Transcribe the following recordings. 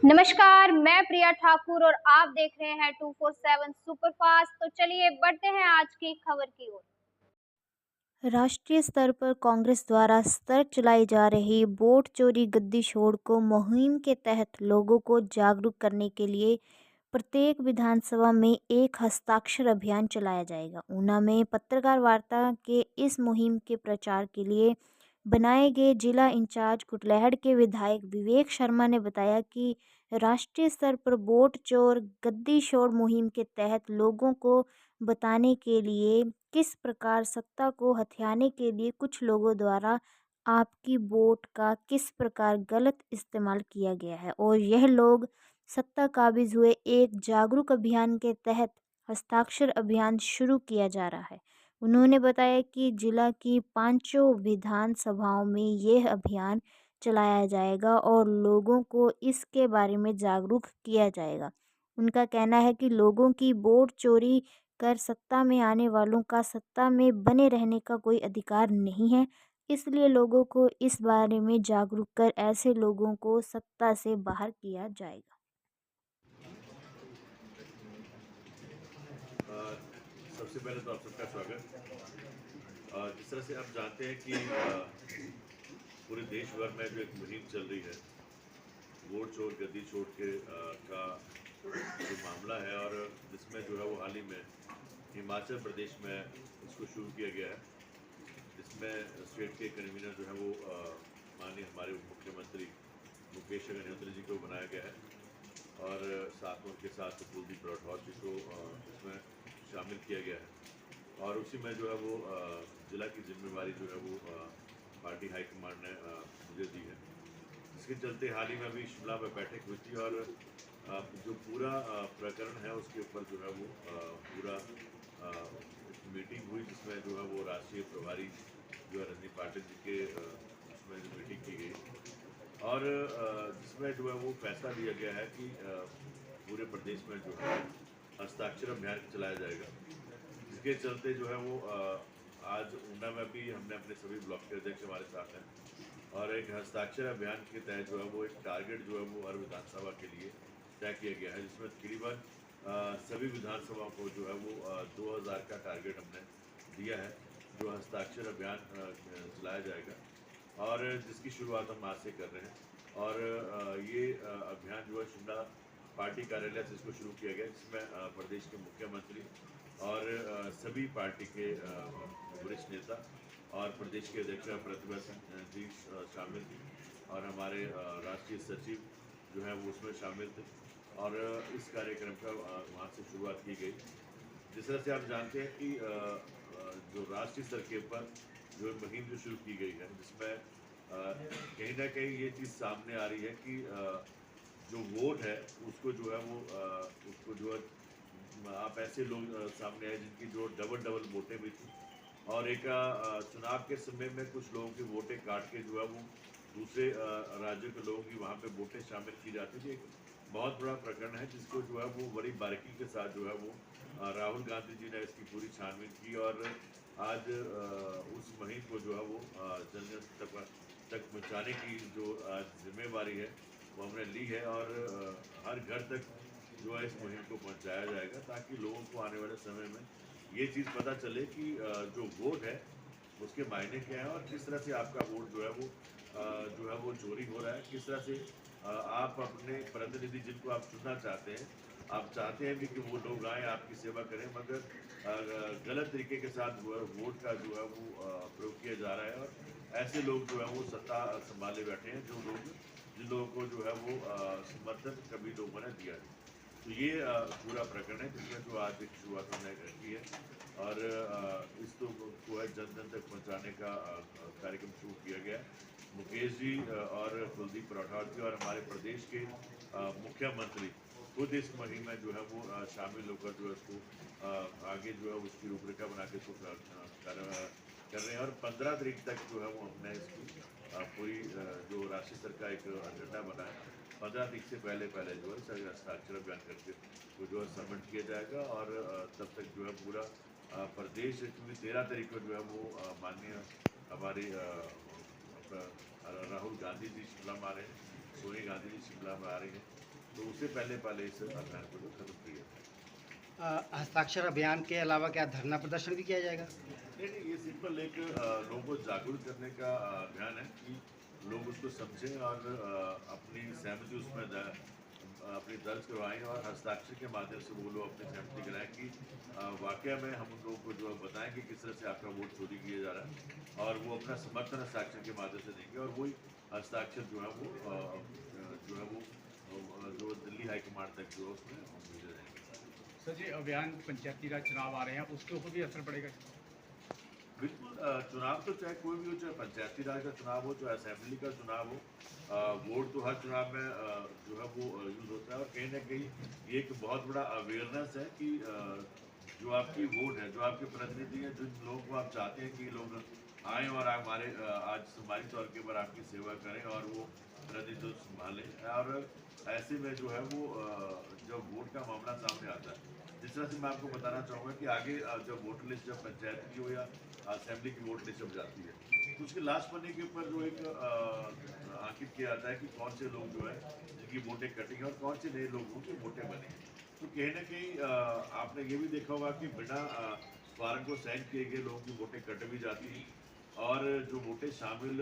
नमस्कार, मैं प्रिया ठाकुर और आप देख रहे हैं 247 सुपरफास्ट। तो चलिए बढ़ते हैं आज की खबर की ओर। राष्ट्रीय स्तर पर कांग्रेस द्वारा सतत चलाई जा रही वोट चोरी गद्दी छोड़ को मुहिम के तहत लोगों को जागरूक करने के लिए प्रत्येक विधानसभा में एक हस्ताक्षर अभियान चलाया जाएगा। ऊना में पत्रकार वार्ता के इस मुहिम के प्रचार के लिए बनाए गए जिला इंचार्ज कुटलैहड़ के विधायक विवेक शर्मा ने बताया कि राष्ट्रीय स्तर पर वोट चोर गद्दी छोड़ मुहिम के तहत लोगों को बताने के लिए किस प्रकार सत्ता को हथियाने के लिए कुछ लोगों द्वारा आपकी वोट का किस प्रकार गलत इस्तेमाल किया गया है और यह लोग सत्ता काबिज हुए एक जागरूक अभियान के तहत हस्ताक्षर अभियान शुरू किया जा रहा है। उन्होंने बताया कि जिला की पांचों विधानसभाओं में यह अभियान चलाया जाएगा और लोगों को इसके बारे में जागरूक किया जाएगा। उनका कहना है कि लोगों की वोट चोरी कर सत्ता में आने वालों का सत्ता में बने रहने का कोई अधिकार नहीं है, इसलिए लोगों को इस बारे में जागरूक कर ऐसे लोगों को सत्ता से बाहर किया जाएगा। सबसे पहले तो आप सबका स्वागत। जिस तरह से आप जानते हैं कि पूरे देश भर में जो एक मुहिम चल रही है वोट चोर गद्दी छोड़ के का जो मामला है और जिसमें जो है वो हाल ही में हिमाचल प्रदेश में इसको शुरू किया गया है, जिसमें स्टेट के कन्वीनर जो है वो माननीय हमारे मुख्यमंत्री मुकेश अग्निहोत्री जी को बनाया गया है और साथ में उनके साथ कुलदीप राठौर जी को इसमें शामिल किया गया है और उसी में जो है वो जिला की जिम्मेवारी जो है वो पार्टी हाईकमांड ने मुझे दी है। इसके चलते हाल ही में अभी शिमला में बैठक हुई थी और जो पूरा प्रकरण है उसके ऊपर जो है वो पूरा मीटिंग हुई, जिसमें जो है वो राष्ट्रीय प्रभारी जो है रजनी पाटिल जी के उसमें जो मीटिंग की गई और जिसमें जो है वो फैसला लिया गया है कि पूरे प्रदेश में जो है हस्ताक्षर अभियान चलाया जाएगा, जिसके चलते जो है वो आज ऊना में भी हमने अपने सभी ब्लॉक के अध्यक्ष हमारे साथ हैं और एक हस्ताक्षर अभियान के तहत जो है वो एक टारगेट जो है वो हर विधानसभा के लिए तय किया गया है, जिसमें तकरीबन सभी विधानसभा को जो है वो 2000 का टारगेट हमने दिया है जो हस्ताक्षर अभियान चलाया जाएगा और जिसकी शुरुआत हम आज से कर रहे हैं और ये अभियान जो है शिमला पार्टी कार्यालय से इसको शुरू किया गया, जिसमें प्रदेश के मुख्यमंत्री और सभी पार्टी के वरिष्ठ नेता और प्रदेश के अध्यक्ष प्रतिभा सिंह जी शामिल थे और हमारे राष्ट्रीय सचिव जो है वो उसमें शामिल थे और इस कार्यक्रम का वहाँ से शुरुआत की गई। जिस तरह से आप जानते हैं कि जो राष्ट्रीय स्तर के ऊपर जो मुहिम जो शुरू की गई है, जिसमें कहीं ना कहीं ये चीज़ सामने आ रही है कि जो वोट है उसको जो है वो उसको जो है आप ऐसे लोग सामने आए जिनकी जो डबल वोटें भी थी और एक चुनाव के समय में कुछ लोगों की वोटें काट के जो है वो दूसरे राज्यों के लोगों की वहाँ पे वोटें शामिल की जाती थी। एक बहुत बड़ा प्रकरण है जिसको जो है वो बड़ी बारीकी के साथ जो है वो राहुल गांधी जी ने इसकी पूरी छानबीन की और आज उस मुहिम को जो है वो जन जन तक पहुँचाने की जो जिम्मेवारी है वो हमने ली है और हर घर तक जो है इस मुहिम को पहुंचाया जाएगा ताकि लोगों को आने वाले समय में ये चीज़ पता चले कि जो वोट है उसके मायने क्या है और किस तरह से आपका वोट जो है वो चोरी हो रहा है, किस तरह से आप अपने प्रतिनिधि जिनको आप चुनना चाहते हैं, आप चाहते हैं भी कि वो लोग आएँ आपकी सेवा करें, मगर गलत तरीके के साथ जो है वोट का जो है वो प्रयोग किया जा रहा है और ऐसे लोग जो है वो सत्ता संभाले बैठे हैं जिन लोगों को जो है वो समर्थन कभी लोगों ने दिया नहीं। तो ये पूरा प्रकरण है जिसमें जो आज एक शुरुआत हमने की है और इस तो को है जन जन तक पहुंचाने का कार्यक्रम शुरू किया गया है। मुकेश जी और कुलदीप राठौर जी और हमारे प्रदेश के मुख्यमंत्री खुद इस मुहिम में जो है वो शामिल होकर जो है उसको आगे जो है उसकी रूपरेखा बना के इसको कर रहे हैं और 15 तारीख तक जो है वो हमने इसकी पूरी जो राष्ट्रीय स्तर का एक एजेंडा बना है, 15 तारीख से पहले जो है हस्ताक्षर अभियान करके वो जो है सबमिट किया जाएगा और तब तक जो है पूरा प्रदेश, क्योंकि 13 तारीख को जो है वो माननीय हमारे राहुल गांधी जी शिमला में आ रहे हैं, सोनिया गांधी जी शिमला में आ रही हैं तो उससे पहले इस अभियान को जो खत्म किया जाए। हस्ताक्षर अभियान के अलावा क्या धरना प्रदर्शन भी किया जाएगा? नहीं, ये सिंपल एक लोगों को जागरूक करने का अभियान है कि लोग उसको समझें और अपनी सहमति उसमें अपनी दर्ज करवाएं और हस्ताक्षर के माध्यम से वो लोग अपनी सहमति कराएं कि वाकया में हम उन लोगों को जो बताएं कि किस तरह से आपका वोट चोरी किया जा रहा है और वो अपना समर्थन हस्ताक्षर के माध्यम से देंगे और वही हस्ताक्षर जो है वो जो दिल्ली हाईकमांड तक जो है उसमें भेजे जाएंगे। सर जी, अभियान पंचायती राज चुनाव आ रहे हैं, उसके ऊपर भी असर पड़ेगा? बिल्कुल, चुनाव तो चाहे कोई भी हो, चाहे पंचायती राज का चुनाव हो, चाहे असेंबली का चुनाव हो, वोट तो हर चुनाव में जो है वो यूज होता है और कहीं ना कहीं ये एक बहुत बड़ा अवेयरनेस है कि जो आपकी वोट है, जो आपके प्रतिनिधि हैं, जिन लोगों को आप चाहते हैं कि लोग आएँ और हमारे आज समाजी तौर के ऊपर आपकी सेवा करें और वो प्रतिनिधित्व संभालें। और ऐसे में जो है वो जब वोट का मामला सामने आता है, जिस तरह से मैं आपको बताना चाहूँगा कि आगे जब वोटर लिस्ट जब पंचायत की हो या असेंबली की वोट लिस्ट जब जाती है तो उसके लास्ट पन्ने के ऊपर जो एक आंकित किया जाता है कि कौन से लोग जो है जिनकी वोटें कटी हैं और कौन से नए लोगों की वोटें बनी हैं। तो कहीं ना कहीं आपने ये भी देखा होगा कि बिना फॉर्म को साइन किए गए लोगों की वोटें कट भी जाती हैं और जो वोटें शामिल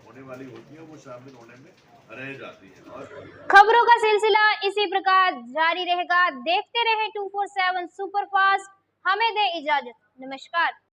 होने वाली होती हैं वो शामिल होने में रह जाती हैं। और खबरों का सिलसिला इसी प्रकार जारी रहेगा। देखते रहे 247 सुपरफास्ट। हमें दे इजाजत। नमस्कार।